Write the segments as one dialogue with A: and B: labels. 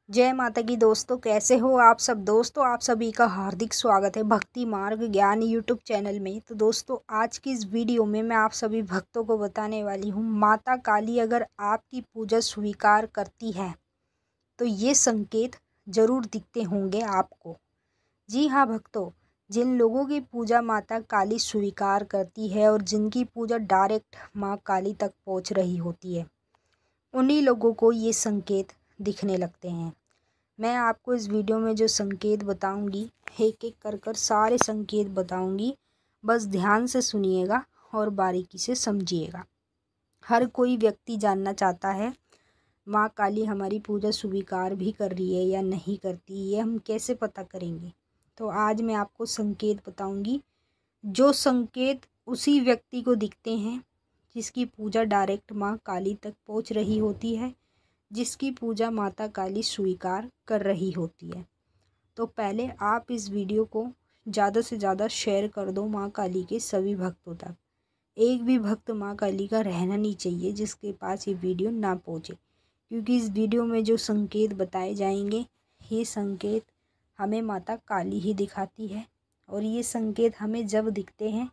A: जय माता की दोस्तों, कैसे हो आप सब। दोस्तों आप सभी का हार्दिक स्वागत है भक्ति मार्ग ज्ञान यूट्यूब चैनल में। तो दोस्तों आज की इस वीडियो में मैं आप सभी भक्तों को बताने वाली हूँ, माता काली अगर आपकी पूजा स्वीकार करती है तो ये संकेत जरूर दिखते होंगे आपको। जी हाँ भक्तों, जिन लोगों की पूजा माता काली स्वीकार करती है और जिनकी पूजा डायरेक्ट माँ काली तक पहुँच रही होती है, उन्हीं लोगों को ये संकेत दिखने लगते हैं। मैं आपको इस वीडियो में जो संकेत बताऊंगी, एक एक कर सारे संकेत बताऊंगी, बस ध्यान से सुनिएगा और बारीकी से समझिएगा। हर कोई व्यक्ति जानना चाहता है माँ काली हमारी पूजा स्वीकार भी कर रही है या नहीं करती, ये हम कैसे पता करेंगे। तो आज मैं आपको संकेत बताऊंगी, जो संकेत उसी व्यक्ति को दिखते हैं जिसकी पूजा डायरेक्ट माँ काली तक पहुँच रही होती है, जिसकी पूजा माता काली स्वीकार कर रही होती है। तो पहले आप इस वीडियो को ज़्यादा से ज़्यादा शेयर कर दो माँ काली के सभी भक्तों तक। एक भी भक्त माँ काली का रहना नहीं चाहिए जिसके पास ये वीडियो ना पहुँचे, क्योंकि इस वीडियो में जो संकेत बताए जाएंगे ये संकेत हमें माता काली ही दिखाती है। और ये संकेत हमें जब दिखते हैं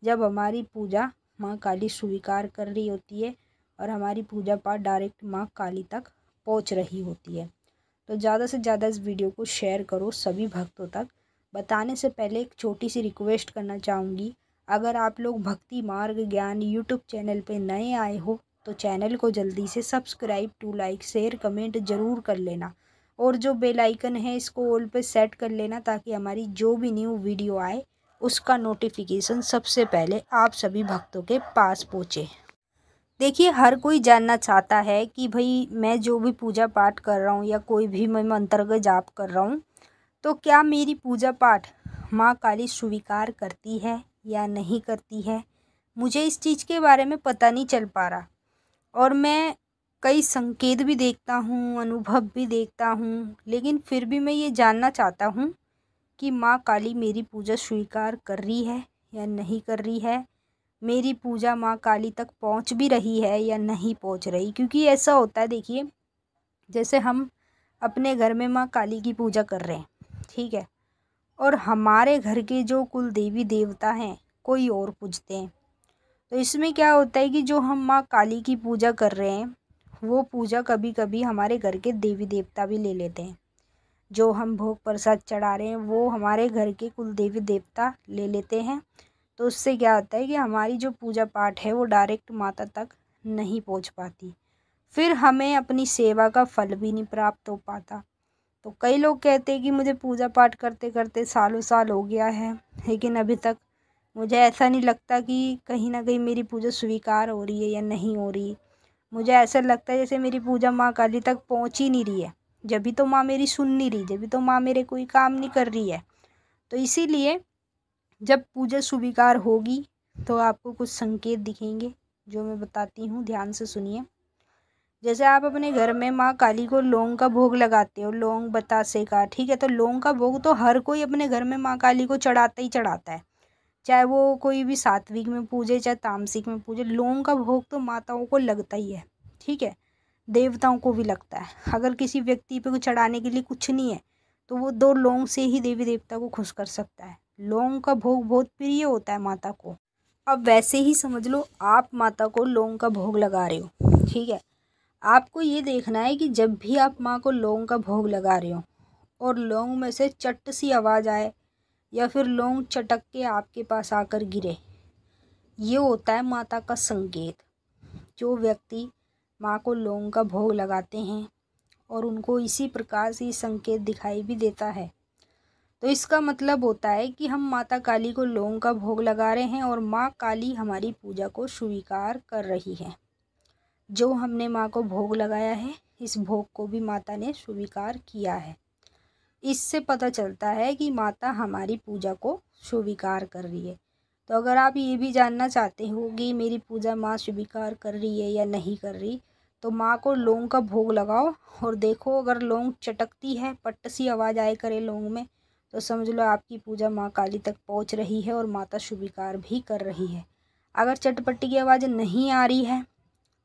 A: जब हमारी पूजा माँ काली स्वीकार कर रही होती है और हमारी पूजा पाठ डायरेक्ट माँ काली तक पहुँच रही होती है। तो ज़्यादा से ज़्यादा इस वीडियो को शेयर करो सभी भक्तों तक। बताने से पहले एक छोटी सी रिक्वेस्ट करना चाहूँगी, अगर आप लोग भक्ति मार्ग ज्ञान यूट्यूब चैनल पे नए आए हो तो चैनल को जल्दी से subscribe to like share comment ज़रूर कर लेना, और जो बेल आइकन है इसको ऑल पे सेट कर लेना ताकि हमारी जो भी न्यू वीडियो आए उसका नोटिफिकेशन सबसे पहले आप सभी भक्तों के पास पहुँचे। देखिए, हर कोई जानना चाहता है कि भाई मैं जो भी पूजा पाठ कर रहा हूँ या कोई भी मैं मंत्र का जाप कर रहा हूँ तो क्या मेरी पूजा पाठ माँ काली स्वीकार करती है या नहीं करती है। मुझे इस चीज़ के बारे में पता नहीं चल पा रहा, और मैं कई संकेत भी देखता हूँ, अनुभव भी देखता हूँ, लेकिन फिर भी मैं ये जानना चाहता हूँ कि माँ काली मेरी पूजा स्वीकार कर रही है या नहीं कर रही है, मेरी पूजा माँ काली तक पहुँच भी रही है या नहीं पहुँच रही। क्योंकि ऐसा होता है, देखिए जैसे हम अपने घर में माँ काली की पूजा कर रहे हैं, ठीक है, और हमारे घर के जो कुल देवी देवता हैं कोई और पूजते हैं, तो इसमें क्या होता है कि जो हम माँ काली की पूजा कर रहे हैं वो पूजा कभी कभी हमारे घर के देवी देवता भी ले लेते हैं। जो हम भोग प्रसाद चढ़ा रहे हैं वो हमारे घर के कुल देवी देवता ले लेते हैं। तो उससे क्या होता है कि हमारी जो पूजा पाठ है वो डायरेक्ट माता तक नहीं पहुंच पाती, फिर हमें अपनी सेवा का फल भी नहीं प्राप्त हो पाता। तो कई लोग कहते हैं कि मुझे पूजा पाठ करते करते सालों साल हो गया है, लेकिन अभी तक मुझे ऐसा नहीं लगता कि कहीं ना कहीं मेरी पूजा स्वीकार हो रही है या नहीं हो रही। मुझे ऐसा लगता है जैसे मेरी पूजा माँ काली तक पहुँच ही नहीं रही है, जब भी तो माँ मेरी सुन नहीं रही, जब भी तो माँ मेरे कोई काम नहीं कर रही है। तो इसीलिए जब पूजा स्वीकार होगी तो आपको कुछ संकेत दिखेंगे जो मैं बताती हूँ, ध्यान से सुनिए। जैसे आप अपने घर में माँ काली को लौंग का भोग लगाते हो, लौंग बतासे का, ठीक है, तो लौंग का भोग तो हर कोई अपने घर में माँ काली को चढ़ाता ही चढ़ाता है, चाहे वो कोई भी सात्विक में पूजे चाहे तामसिक में पूजे, लौंग का भोग तो माताओं को लगता ही है, ठीक है, देवताओं को भी लगता है। अगर किसी व्यक्ति पे कुछ चढ़ाने के लिए कुछ नहीं है तो वो 2 लौंग से ही देवी देवता को खुश कर सकता है। लौंग का भोग बहुत प्रिय होता है माता को। अब वैसे ही समझ लो आप माता को लौंग का भोग लगा रहे हो, ठीक है, आपको ये देखना है कि जब भी आप माँ को लौंग का भोग लगा रहे हो और लौंग में से चट सी आवाज़ आए या फिर लौंग चटक के आपके पास आकर गिरे, ये होता है माता का संकेत। जो व्यक्ति माँ को लौंग का भोग लगाते हैं और उनको इसी प्रकार से संकेत दिखाई भी देता है, तो इसका मतलब होता है कि हम माता काली को लौंग का भोग लगा रहे हैं और माँ काली हमारी पूजा को स्वीकार कर रही है। जो हमने माँ को भोग लगाया है इस भोग को भी माता ने स्वीकार किया है। इससे पता चलता है कि माता हमारी पूजा को स्वीकार कर रही है। तो अगर आप ये भी जानना चाहते हो कि मेरी पूजा माँ स्वीकार कर रही है या नहीं कर रही, तो माँ को लौंग का भोग लगाओ और देखो, अगर लौंग चटकती है, पट्ट सी आवाज़ आए करे लौंग में, तो समझ लो आपकी पूजा माँ काली तक पहुँच रही है और माता स्वीकार भी कर रही है। अगर चटपटी की आवाज़ नहीं आ रही है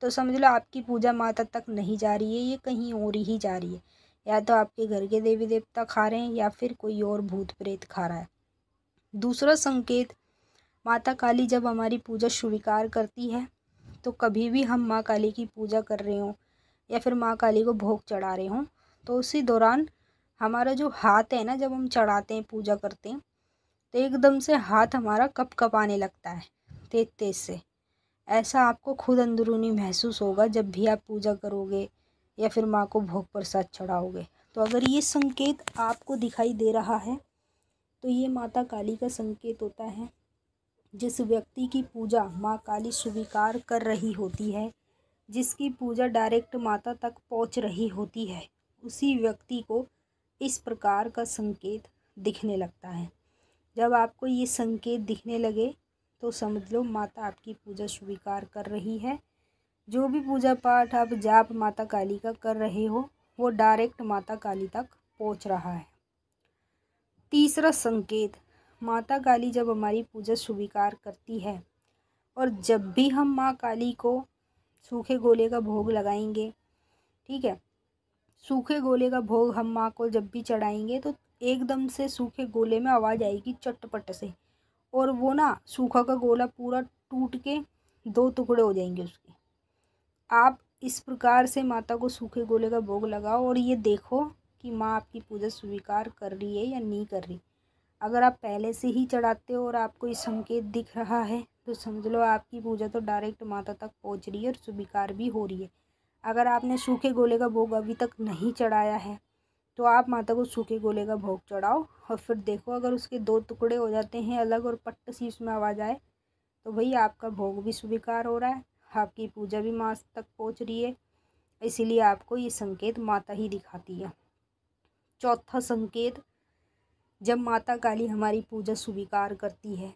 A: तो समझ लो आपकी पूजा माता तक नहीं जा रही है, ये कहीं और ही जा रही है, या तो आपके घर के देवी देवता खा रहे हैं या फिर कोई और भूत प्रेत खा रहा है। दूसरा संकेत, माता काली जब हमारी पूजा स्वीकार करती है तो कभी भी हम माँ काली की पूजा कर रहे हों या फिर माँ काली को भोग चढ़ा रहे हों तो उसी दौरान हमारा जो हाथ है ना, जब हम चढ़ाते हैं पूजा करते हैं तो एकदम से हाथ हमारा कँपाने लगता है तेज तेज से। ऐसा आपको खुद अंदरूनी महसूस होगा जब भी आप पूजा करोगे या फिर माँ को भोग प्रसाद चढ़ाओगे। तो अगर ये संकेत आपको दिखाई दे रहा है तो ये माता काली का संकेत होता है। जिस व्यक्ति की पूजा माँ काली स्वीकार कर रही होती है, जिसकी पूजा डायरेक्ट माता तक पहुँच रही होती है, उसी व्यक्ति को इस प्रकार का संकेत दिखने लगता है। जब आपको ये संकेत दिखने लगे तो समझ लो माता आपकी पूजा स्वीकार कर रही है। जो भी पूजा पाठ आप जाप माता काली का कर रहे हो वो डायरेक्ट माता काली तक पहुंच रहा है। तीसरा संकेत, माता काली जब हमारी पूजा स्वीकार करती है और जब भी हम माँ काली को सूखे गोले का भोग लगाएंगे, ठीक है, सूखे गोले का भोग हम माँ को जब भी चढ़ाएंगे तो एकदम से सूखे गोले में आवाज़ आएगी चटपट से, और वो ना सूखा का गोला पूरा टूट के 2 टुकड़े हो जाएंगे उसके। आप इस प्रकार से माता को सूखे गोले का भोग लगाओ और ये देखो कि माँ आपकी पूजा स्वीकार कर रही है या नहीं कर रही। अगर आप पहले से ही चढ़ाते हो और आपको ये संकेत दिख रहा है तो समझ लो आपकी पूजा तो डायरेक्ट माता तक पहुँच रही है और स्वीकार भी हो रही है। अगर आपने सूखे गोले का भोग अभी तक नहीं चढ़ाया है तो आप माता को सूखे गोले का भोग चढ़ाओ और फिर देखो अगर उसके 2 टुकड़े हो जाते हैं अलग और पट्ट सी उसमें आवाज़ आए तो भाई आपका भोग भी स्वीकार हो रहा है, आपकी पूजा भी माँ तक पहुँच रही है। इसीलिए आपको ये संकेत माता ही दिखाती है। चौथा संकेत, जब माता काली हमारी पूजा स्वीकार करती है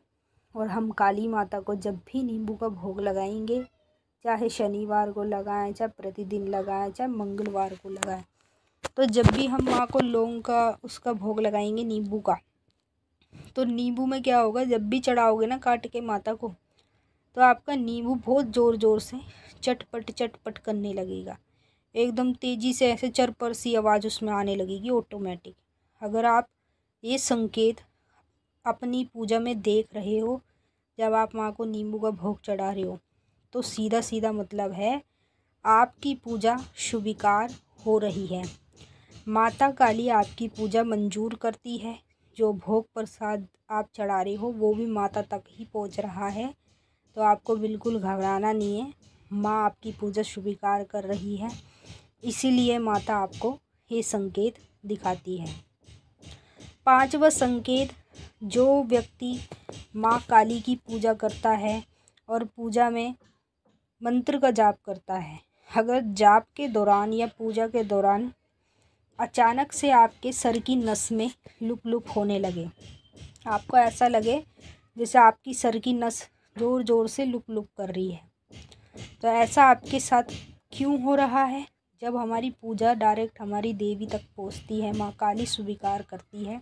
A: और हम काली माता को जब भी नींबू का भोग लगाएंगे, चाहे शनिवार को लगाएं, चाहे प्रतिदिन लगाएं, चाहे मंगलवार को लगाएं, तो जब भी हम माँ को लौंग का उसका भोग लगाएंगे नींबू का, तो नींबू में क्या होगा, जब भी चढ़ाओगे ना काट के माता को तो आपका नींबू बहुत ज़ोर ज़ोर से चटपट चटपट करने लगेगा। एकदम तेज़ी से ऐसे चरपर सी आवाज़ उसमें आने लगेगी ऑटोमेटिक। अगर आप ये संकेत अपनी पूजा में देख रहे हो जब आप माँ को नींबू का भोग चढ़ा रहे हो तो सीधा सीधा मतलब है आपकी पूजा स्वीकार हो रही है। माता काली आपकी पूजा मंजूर करती है। जो भोग प्रसाद आप चढ़ा रहे हो वो भी माता तक ही पहुंच रहा है। तो आपको बिल्कुल घबराना नहीं है, माँ आपकी पूजा स्वीकार कर रही है, इसीलिए माता आपको ये संकेत दिखाती है। 5वां संकेत, जो व्यक्ति माँ काली की पूजा करता है और पूजा में मंत्र का जाप करता है, अगर जाप के दौरान या पूजा के दौरान अचानक से आपके सर की नस में लुप लुप होने लगे, आपको ऐसा लगे जैसे आपकी सर की नस ज़ोर ज़ोर से लुप लुप कर रही है, तो ऐसा आपके साथ क्यों हो रहा है? जब हमारी पूजा डायरेक्ट हमारी देवी तक पहुंचती है, माँ काली स्वीकार करती है,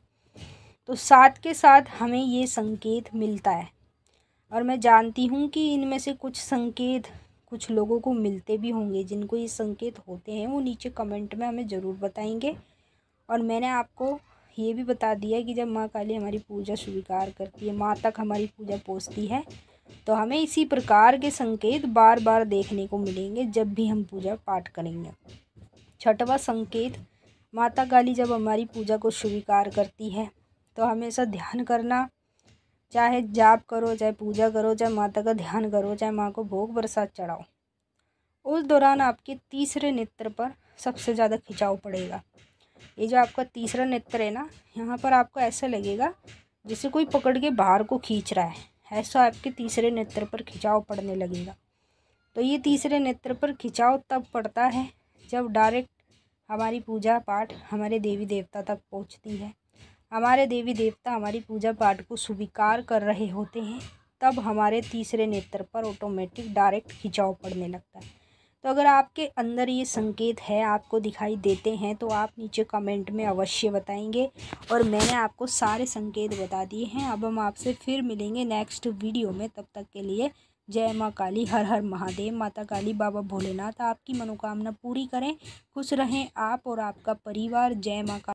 A: तो साथ के साथ हमें ये संकेत मिलता है। और मैं जानती हूँ कि इनमें से कुछ संकेत कुछ लोगों को मिलते भी होंगे, जिनको ये संकेत होते हैं वो नीचे कमेंट में हमें ज़रूर बताएंगे। और मैंने आपको ये भी बता दिया कि जब माँ काली हमारी पूजा स्वीकार करती है, माँ तक हमारी पूजा पहुँचती है, तो हमें इसी प्रकार के संकेत बार बार देखने को मिलेंगे जब भी हम पूजा पाठ करेंगे। 6वां संकेत, माता काली जब हमारी पूजा को स्वीकार करती है तो हमेशा ध्यान करना, चाहे जाप करो, चाहे पूजा करो, चाहे माता का ध्यान करो, चाहे माँ को भोग प्रसाद चढ़ाओ, उस दौरान आपके तीसरे नेत्र पर सबसे ज़्यादा खिंचाव पड़ेगा। ये जो आपका तीसरा नेत्र है ना, यहाँ पर आपको ऐसा लगेगा जैसे कोई पकड़ के बाहर को खींच रहा है, ऐसा आपके तीसरे नेत्र पर खिंचाव पड़ने लगेगा। तो ये तीसरे नेत्र पर खिंचाव तब पड़ता है जब डायरेक्ट हमारी पूजा पाठ हमारे देवी देवता तक पहुंचती है, हमारे देवी देवता हमारी पूजा पाठ को स्वीकार कर रहे होते हैं, तब हमारे तीसरे नेत्र पर ऑटोमेटिक डायरेक्ट खिंचाव पड़ने लगता है। तो अगर आपके अंदर ये संकेत है, आपको दिखाई देते हैं, तो आप नीचे कमेंट में अवश्य बताएंगे। और मैंने आपको सारे संकेत बता दिए हैं। अब हम आपसे फिर मिलेंगे नेक्स्ट वीडियो में, तब तक के लिए जय माँ काली, हर हर महादेव। माता काली, बाबा भोलेनाथ आपकी मनोकामना पूरी करें। खुश रहें आप और आपका परिवार। जय माँ काली।